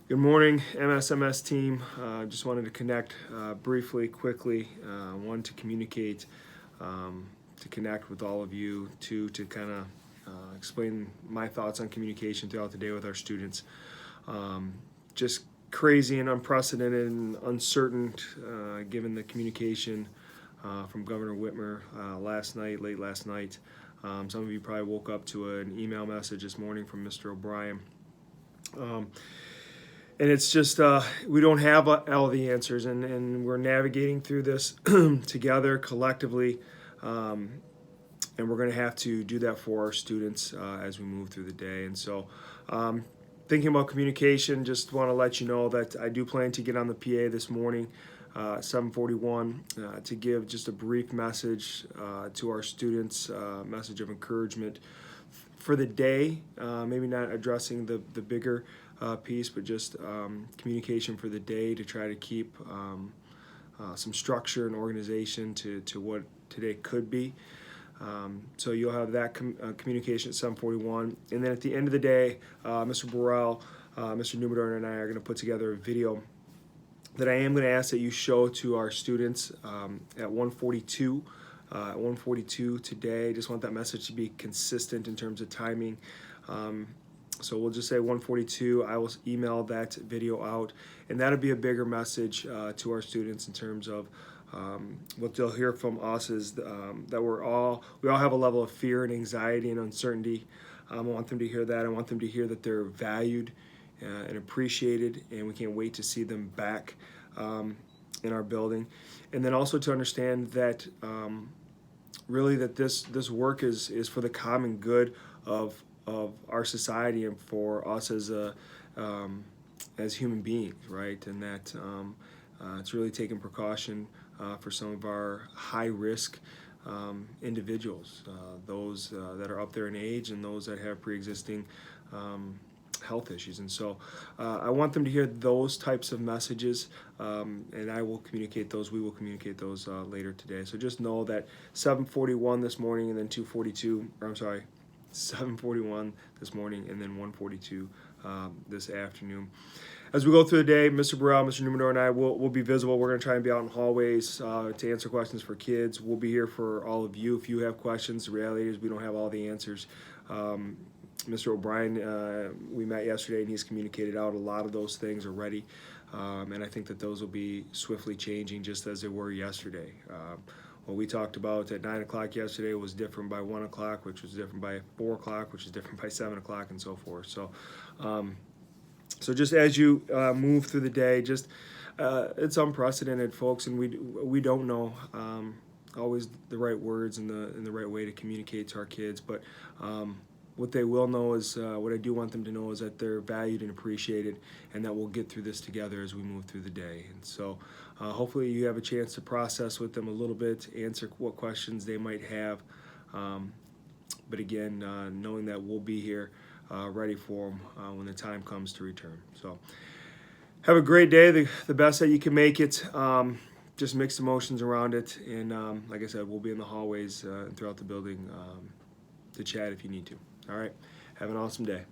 Good morning, MSMS team. Just wanted to connect briefly, quickly. One, to communicate, to connect with all of you. Two, to kind of explain my thoughts on communication throughout the day with our students. Just crazy and unprecedented and uncertain, given the communication from Governor Whitmer late last night. Some of you probably woke up to an email message this morning from Mr. O'Brien. And it's just, we don't have all the answers, and we're navigating through this together collectively. And we're going to have to do that for our students as we move through the day. And so, thinking about communication, just want to let you know that I do plan to get on the PA this morning, 7:41, to give just a brief message to our students, message of encouragement for the day, maybe not addressing the bigger piece, but just communication for the day to try to keep some structure and organization to what today could be. So you'll have that communication at 7:41, and then at the end of the day, Mr. Burrell, Mr. Newberdorn, and I are going to put together a video that I am going to ask that you show to our students at 1:42. At 1:42 today. Just want that message to be consistent in terms of timing. So we'll just say 1:42. I will email that video out, and that'll be a bigger message to our students in terms of what they'll hear from us is that we all have a level of fear and anxiety and uncertainty. I want them to hear that. I want them to hear that they're valued and appreciated, and we can't wait to see them back in our building. And then also to understand that really that this work is for the common good of our society and for us as human beings, right? And that it's really taking precaution for some of our high risk individuals, those that are up there in age and those that have pre-existing health issues. And so I want them to hear those types of messages, and I will communicate those. We will communicate those later today. So just know that 7:41 this morning, and then 7:41 this morning, and then 1:42 this afternoon. As we go through the day, Mr. Burrell, Mr. Numidor, and I will be visible. We're going to try and be out in hallways to answer questions for kids. We'll be here for all of you. If you have questions, the reality is we don't have all the answers. Mr. O'Brien, we met yesterday, and he's communicated out a lot of those things already. And I think that those will be swiftly changing just as they were yesterday. What we talked about at 9 o'clock yesterday was different by 1 o'clock, which was different by 4 o'clock, which is different by 7 o'clock, and so forth. So just as you move through the day, just it's unprecedented, folks, and we don't know always the right words and the right way to communicate to our kids, but what they will know is, what I do want them to know is that they're valued and appreciated, and that we'll get through this together as we move through the day. And so hopefully you have a chance to process with them a little bit, answer what questions they might have. But again, knowing that we'll be here ready for them when the time comes to return. So have a great day, the best that you can make it. Just mixed emotions around it. And like I said, we'll be in the hallways and throughout the building to chat if you need to. All right. Have an awesome day.